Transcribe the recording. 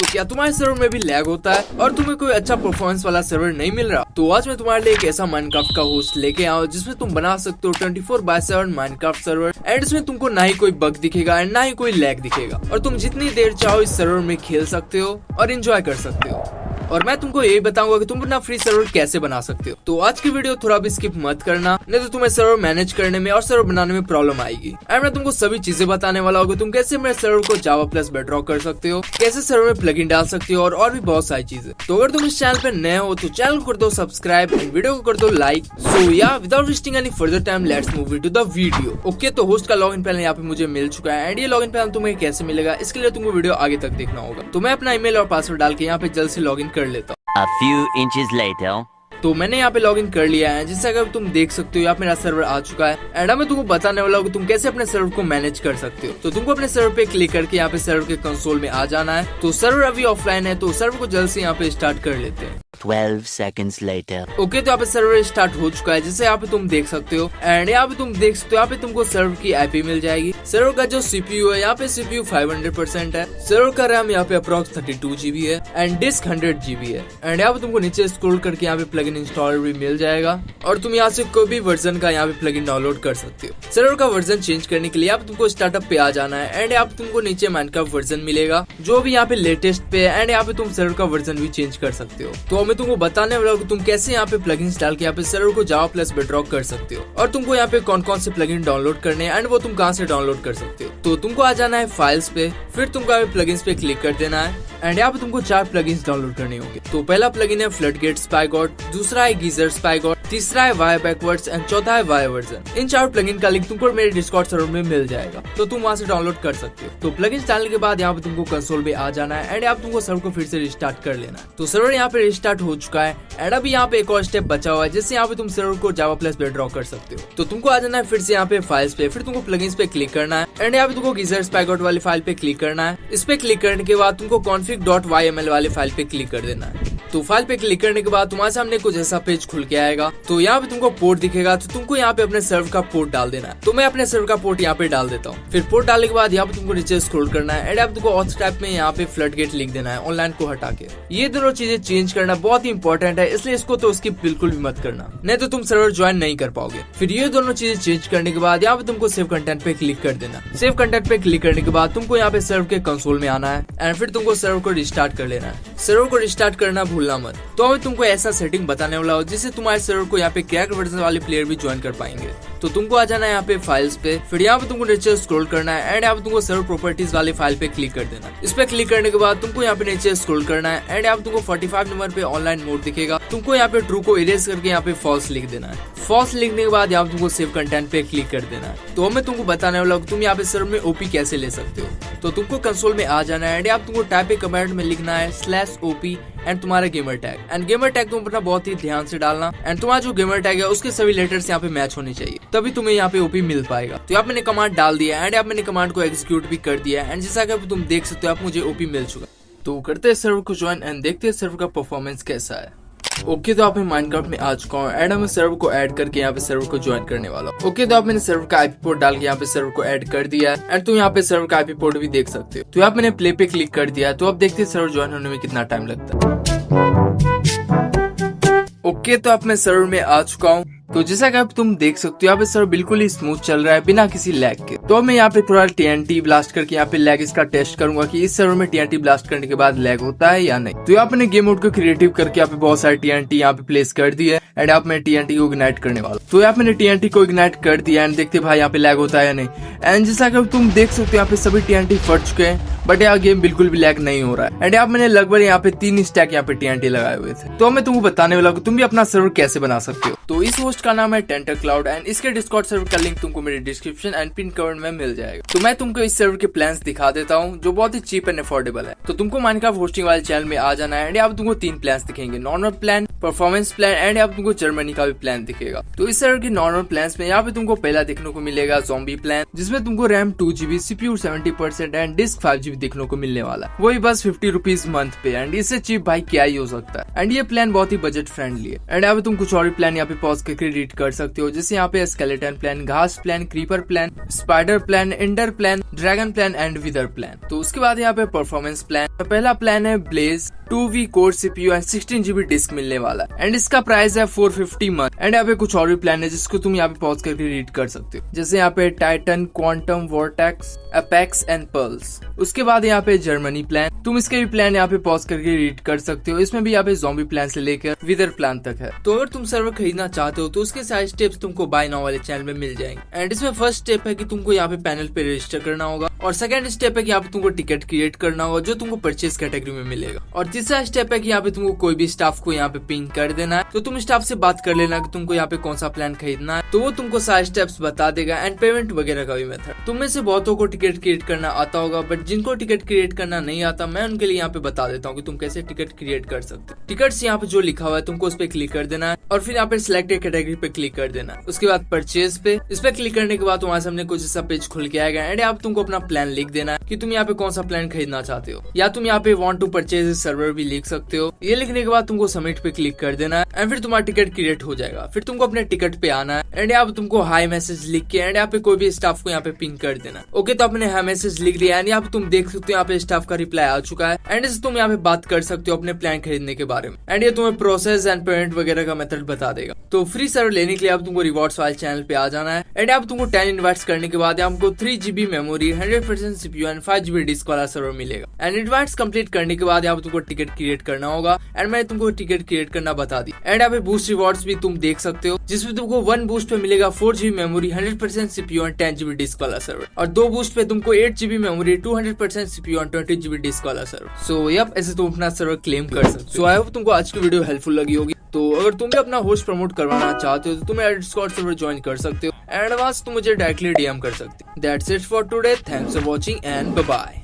तो क्या तुम्हारे सर्वर में भी लैग होता है और तुम्हें कोई अच्छा परफॉर्मेंस वाला सर्वर नहीं मिल रहा? तो आज मैं तुम्हारे लिए एक ऐसा माइनक्राफ्ट का होस्ट लेके आया हूं जिसमें तुम बना सकते हो 24/7 माइनक्राफ्ट सर्वर एंड इसमें तुमको ना ही कोई बग दिखेगा एंड ना ही कोई लैग दिखेगा और तुम जितनी देर चाहो इस सर्वर में खेल सकते हो और एंजॉय कर सकते हो। और मैं तुमको यही बताऊंगा कि तुम अपना फ्री सर्वर कैसे बना सकते हो। तो आज की वीडियो थोड़ा भी स्किप मत करना, नहीं तो तुम्हें सर्वर मैनेज करने में और सर्वर बनाने में प्रॉब्लम आएगी। एंड मैं तुमको सभी चीजें बताने वाला हूँ, तुम कैसे मेरे सर्वर को जावा प्लस बेडरॉक कर सकते हो, कैसे सर्वर में प्लगइन डाल सकते हो और भी बहुत सारी चीजें। तो अगर तुम इस चैनल पे नए हो तो चैनल को कर दो सब्सक्राइब एंड वीडियो को कर दो लाइक। सो या without wasting any further time let's move into the video. Okay, तो होस्ट का लॉगिन पैनल यहाँ पे मुझे मिल चुका है एंड ये लॉगिन पैनल तुम्हें कैसे मिलेगा इसके लिए तुमको वीडियो आगे तक देखना होगा। तो मैं अपना ईमेल और पासवर्ड डाल के यहाँ पे जल्द से लॉगिन कर लेता हूँ। A few inches later. तो मैंने यहाँ पे लॉगिन कर लिया है, जिससे अगर तुम देख सकते हो यहाँ मेरा सर्वर आ चुका है एंड मैं तुमको बताने वाला हूँ कि तुम कैसे अपने सर्वर को मैनेज कर सकते हो। तो तुमको अपने सर्वर पे क्लिक करके यहाँ पे सर्वर के कंसोल में आ जाना है। तो सर्वर अभी ऑफलाइन है तो सर्वर को जल्द से यहाँ पे स्टार्ट कर लेते हैं। 12 seconds later. ओके, तो यहाँ पे सर्वर स्टार्ट हो चुका है, जिसे यहाँ पे तुम देख सकते हो एंड यहाँ पे तुम देख सकते हो यहाँ पे तुमको सर्वर की आईपी मिल जाएगी। सर्वर का जो सीपीयू है यहाँ पे सीपीयू 500% है। सर्वर का रैम यहाँ पे अप्रॉक्स 32 GB है एंड डिस्क 100 GB है। एंड यहाँ पे तुमको नीचे स्क्रॉल करके यहाँ पे प्लगइन इंस्टॉलर भी मिल जाएगा और तुम यहाँ से कोई भी वर्जन का यहाँ पे प्लगइन डाउनलोड कर सकते हो। सर्वर का वर्जन चेंज करने के लिए यहाँ पे तुमको स्टार्टअप पे आ जाना है एंड यहाँ पे तुमको नीचे माइनक्राफ्ट वर्जन मिलेगा जो भी यहाँ पे लेटेस्ट पे है एंड यहाँ पे तुम सर्वर का वर्जन भी चेंज कर सकते हो। तो मैं तुमको बताने वाला हूँ कि तुम कैसे यहाँ पे प्लगइन्स डाल के यहाँ पे सर्वर को जावा प्लस बेडरॉक कर सकते हो और तुमको यहाँ पे कौन कौन से प्लगइन डाउनलोड करने हैं एंड वो तुम कहाँ से डाउनलोड कर सकते हो। तो तुमको आ जाना है फाइल्स पे, फिर तुमको यहाँ पे प्लगइन्स पे क्लिक कर देना है एंड यहाँ पे तुमको 4 प्लगइन्स डाउनलोड करने होंगे। तो पहला प्लगइन है फ्लडगेट स्पाई गॉड, दूसरा है गीजर स्पाई गॉड, तीसरा है वाई बैकवर्ड्स एंड चौथा है वाई वर्जन। इन 4 प्लगइन का लिंक तुमको मेरे डिस्कॉर्ड सर्वर में मिल जाएगा, तो तुम वहाँ से डाउनलोड कर सकते हो। तो प्लगइन्स डालने के बाद यहाँ पे तुमको कंसोल पे आ जाना है एंड यहाँ तुमको सर्वर को फिर से रिस्टार्ट कर लेना है। तो सर्वर यहाँ पे रिस्टार्ट हो चुका है एंड अभी यहाँ पे एक और स्टेप बचा हुआ है जिससे यहाँ पे तुम सर्वर को जावा प्लस बेडरॉक कर सकते हो। तो तुमको आ जाना है फिर से यहाँ पे फाइल्स पे, फिर तुमको प्लगइन्स पे क्लिक करना है एंड यहाँ पे तुमको गीजर स्पाई गॉड वाली फाइल पे क्लिक करना है। इस पे क्लिक करने के बाद तुमको config.yml वाले फाइल पे क्लिक कर देना है। तो फाइल पे क्लिक करने के बाद तुम्हारे सामने कुछ ऐसा पेज खुल के आएगा। तो यहाँ पे तुमको पोर्ट दिखेगा, तो तुमको यहाँ पे अपने सर्वर का पोर्ट डाल देना है। तो मैं अपने सर्वर का पोर्ट यहाँ पे डाल देता हूँ। फिर पोर्ट डालने के बाद यहाँ पे तुमको नीचे स्क्रॉल करना है एंड यहाँ पे तुमको ऑथ टाइप में यहाँ पे फ्लडगेट लिख देना है, ऑनलाइन को हटा के। ये दोनों चीजें चेंज करना बहुत ही इंपॉर्टेंट है, इसलिए इसको तो स्किप बिल्कुल भी मत करना, नहीं तो तुम सर्वर ज्वाइन नहीं कर पाओगे। फिर ये दोनों चीजें चेंज करने के बाद यहाँ पे तुमको सेव कंटेंट पे क्लिक कर देना। सेव कंटेंट पे क्लिक करने के बाद तुमको यहाँ पे सर्वर के कंसोल में आना है एंड फिर तुमको सर्वर को रिस्टार्ट कर लेना है। सर्वर को रिस्टार्ट करना भूलना मत। तो अभी तुमको ऐसा सेटिंग बताने वाला हो जिससे तुम्हारे सर्वर को यहाँ पे क्रैक्ड वर्जन वाले प्लेयर भी ज्वाइन कर पाएंगे। तो तुमको आ जाना है यहाँ पे फाइल्स पे, फिर यहाँ पे तुमको नीचे स्क्रॉल करना है एंड यहाँ पे तुमको सर्वर प्रॉपर्टीज वाले फाइल पे क्लिक कर देना। इस पे क्लिक करने के बाद तुमको यहाँ पे नीचे स्क्रॉल करना है एंड यहाँ पे तुमको 45 नंबर पे ऑनलाइन मोड दिखेगा। तुमको यहाँ पे ट्रू को इरेज करके यहाँ पे फॉल्स लिख देना है। फॉल्स लिखने के बाद यहाँ पे तुमको सेव कंटेंट पे क्लिक कर देना है। तो मैं तुमको बताने वाला हूँ तुम यहाँ पे सर्वर में ओपी कैसे ले सकते हो। तो तुमको कंसोल में आ जाना है एंड यहाँ तुमको टाइप ए कमेंट में लिखना है /OP एंड तुम्हारा gamer tag. And gamer tag तुम अपना बहुत ही ध्यान से डालना एंड तुम्हारा जो गेमर टैग है उसके सभी लेटर्स यहाँ पे मैच होने चाहिए, तभी तुम्हें यहाँ पे ओपी मिल पाएगा। तो यहाँ मैंने कमांड डाल दिया एंड यहाँ मैंने कमांड को एग्जीक्यूट भी कर दिया एंड जैसा कि तुम देख सकते हो आप मुझे ओपी मिल चुका। तो करते हैं सर्वर को ज्वाइन एंड देखते हैं सर्वर का परफॉर्मेंस कैसा है। ओके, तो आप मैं माइनक्राफ्ट में आ चुका हूँ एंड मैं सर्वर को ऐड करके यहाँ पे सर्वर को ज्वाइन करने वाला हूँ। ओके, तो आप मैंने सर्वर का आईपी पोर्ट डाल के यहाँ पे सर्वर को ऐड कर दिया है एंड तुम यहाँ पे सर्वर का आईपी पोर्ट भी देख सकते हो। तो यहाँ मैंने प्ले पे क्लिक कर दिया है। तो अब देखते हैं सर्वर ज्वाइन होने में कितना टाइम लगता है। ओके, तो अब मैं सर्वर में आ चुका हूँ। तो जैसा कि आप तुम देख सकते हो यहाँ पे सर्वर बिल्कुल ही स्मूथ चल रहा है बिना किसी लैग के। तो मैं यहाँ पे थोड़ा TNT ब्लास्ट करके यहाँ पे लैग इसका टेस्ट करूंगा कि इस सर्वर में TNT ब्लास्ट करने के बाद लैग होता है या नहीं। तो यहाँ पे गेम मोड को क्रिएटिव करके यहाँ पे बहुत सारे TNT यहाँ पे प्लेस कर दिए एंड यहाँ मैं TNT को इग्नाइट करने वाला। तो यहाँ मैंने TNT को इग्नाइट कर दिया एंड देखते भाई यहाँ पे लैग होता है या नहीं। एंड जैसा कि तुम देख सकते हो यहाँ पे सभी TNT फट चुके हैं बट यहाँ गेम बिल्कुल भी लैग नहीं हो रहा है। एंड यहाँ मैंने लगभग यहाँ पे 3 स्टैक यहाँ पे TNT लगाए हुए थे। तो मैं तुमको बताने वाला हूँ तुम भी अपना सर्वर कैसे बना सकते हो। तो इस होस्ट का नाम है टेंटर क्लाउड एंड इसके डिस्कॉर्ड सर्वर का लिंक तुमको मेरे डिस्क्रिप्शन एंड पिन कमेंट में मिल जाएगा। तो मैं तुमको इस सर्वर के प्लान्स दिखा देता हूँ जो बहुत ही चीप एंड अफोर्डेबल है। तो तुमको माइनक्राफ्ट होस्टिंग वाले चैनल में आ जाना है एंड यहाँ तुमको 3 प्लान्स दिखेंगे, normal plan, performance plan and यहाँ तुमको जर्मनी का भी प्लान दिखेगा। तो इस सर्वर के नॉर्मल प्लान्स में यहाँ पे तुमको पहला देखने को मिलेगा ज़ॉम्बी प्लान, जिसमें तुमको RAM 2 GB, CPU 70% and disk 5 GB देखने को मिलने वाला है, वही बस 50 रुपीज मंथ पे। एंड इससे चीप भाई क्या ही हो सकता है। एंड ये प्लान बहुत ही बजट फ्रेंडली है। एंड यहाँ पे तुम कुछ और प्लान यहाँ पे पॉज करके रीड कर सकते हो। जैसे यहाँ पे स्केलेटन प्लान, घास plan, creeper plan, spider plan, ender plan, dragon plan and wither plan. तो उसके बाद यहाँ पे परफॉर्मेंस प्लान, पहला प्लान है blaze 2V core CPU and 16GB disk मिलने वाला एंड इसका प्राइस है 450 मंथ। एंड यहाँ पे कुछ और भी प्लान है जिसको तुम यहाँ पे पॉज करके रीड कर सकते हो। जैसे यहाँ पे Titan, quantum, vortex, apex and pearls. उसके बाद यहाँ पे जर्मनी प्लान, तुम इसके भी प्लान यहाँ पे पॉज करके रीड कर सकते हो। इसमें भी यहाँ पे ज़ॉम्बी प्लान से लेकर विदर प्लान तक है। तो अगर तुम सर्वर खरीदना चाहते हो तो उसके सारे स्टेप्स तुमको बाय नाउ वाले चैनल में मिल जाएंगे। एंड इसमें फर्स्ट स्टेप है कि तुमको यहाँ पे पैनल पे रजिस्टर करना होगा और सेकंड स्टेप है कि यहाँ पे तुमको टिकट क्रिएट करना होगा जो तुमको परचेज कैटेगरी में मिलेगा और तीसरा स्टेप है कि यहाँ पे तुमको कोई भी स्टाफ को यहाँ पे पिंग कर देना है। तो तुम स्टाफ से बात कर लेना कि तुमको यहाँ पे कौन सा प्लान खरीदना है, तो वो तुमको सारे स्टेप्स बता देगा एंड पेमेंट वगैरह का भी मेथड। तुम में से बहुतों को टिकट क्रिएट करना आता होगा बट जिनको टिकट क्रिएट करना नहीं आता मैं उनके लिए यहाँ पे बता देता हूँ कि तुम कैसे टिकट क्रिएट कर सकते हो। टिकट्स यहाँ पे जो लिखा हुआ है तुमको उस पर क्लिक कर देना है और फिर यहाँ पे सिलेक्टेड कैटेगरी पे क्लिक कर देना है। उसके बाद परचेज पे, इस पे क्लिक करने के बाद तुम्हारे सामने कुछ ऐसा पेज खुल के आएगा एंड यहाँ पे तुमको अपना प्लान लिख देना है कि तुम यहाँ पे कौन सा प्लान खरीदना चाहते हो, या तुम यहाँ पे वांट टू परचेज सर्वर भी लिख सकते हो। ये लिखने के बाद तुमको सबमिट पे क्लिक कर देना है एंड फिर तुम्हारा टिकट क्रिएट हो जाएगा। फिर तुमको अपने टिकट पे आना है एंड यहाँ पे तुमको हाई मैसेज लिख के एंड यहाँ पे कोई भी स्टाफ को यहाँ पे पिंग कर देना। ओके, तो अपने हाई मैसेज लिख लिया एंड यहाँ पे तुम देख सकते हो यहाँ पे स्टाफ का रिप्लाई आ चुका है एंड इससे तुम यहाँ पे बात कर सकते हो अपने प्लान खरीदने के बारे में एंड ये तुम्हें प्रोसेस एंड पेमेंट वगैरह का मेथड बता देगा। तो फ्री सर्वर लेने के लिए अब तुमको रिवॉर्ड्स वाले चैनल पे आ जाना है एंड अब तुमको 10 इनवाइट्स करने के बाद हमको 3GB memory, 100% CPU and 5GB disk वाला सर्वर मिलेगा। एंड इनवाइट्स कंप्लीट करने के बाद यहाँ पे तुमको टिकट क्रिएट करना होगा एंड मैंने तुमको टिकट क्रिएट करना बता दी। एंड यहाँ पे बूस्ट रिवॉर्ड्स भी तुम देख सकते हो जिसमें तुमको 1 बूस्ट पे मिलेगा 4GB memory, 100% CPU and 10GB disk वाला सर्वर और 2 बूस्ट पे तुमको 8GB memory, 200% CPU and 20GB disk वाला सर्वर। सो यप, ऐसे तुम अपना सर्वर क्लेम कर सकते हो। सो आई होप तुमको आज की वीडियो हेल्पफुल लगी होगी। तो अगर तुम भी अपना होस्ट प्रमोट करवाना चाहते हो तो तुम डिस्कॉर्ड सर्वर ज्वाइन कर सकते हो एंड एडवांस तुम मुझे डायरेक्टली DM कर सकते हो। That's it for today, thanks for watching and bye bye.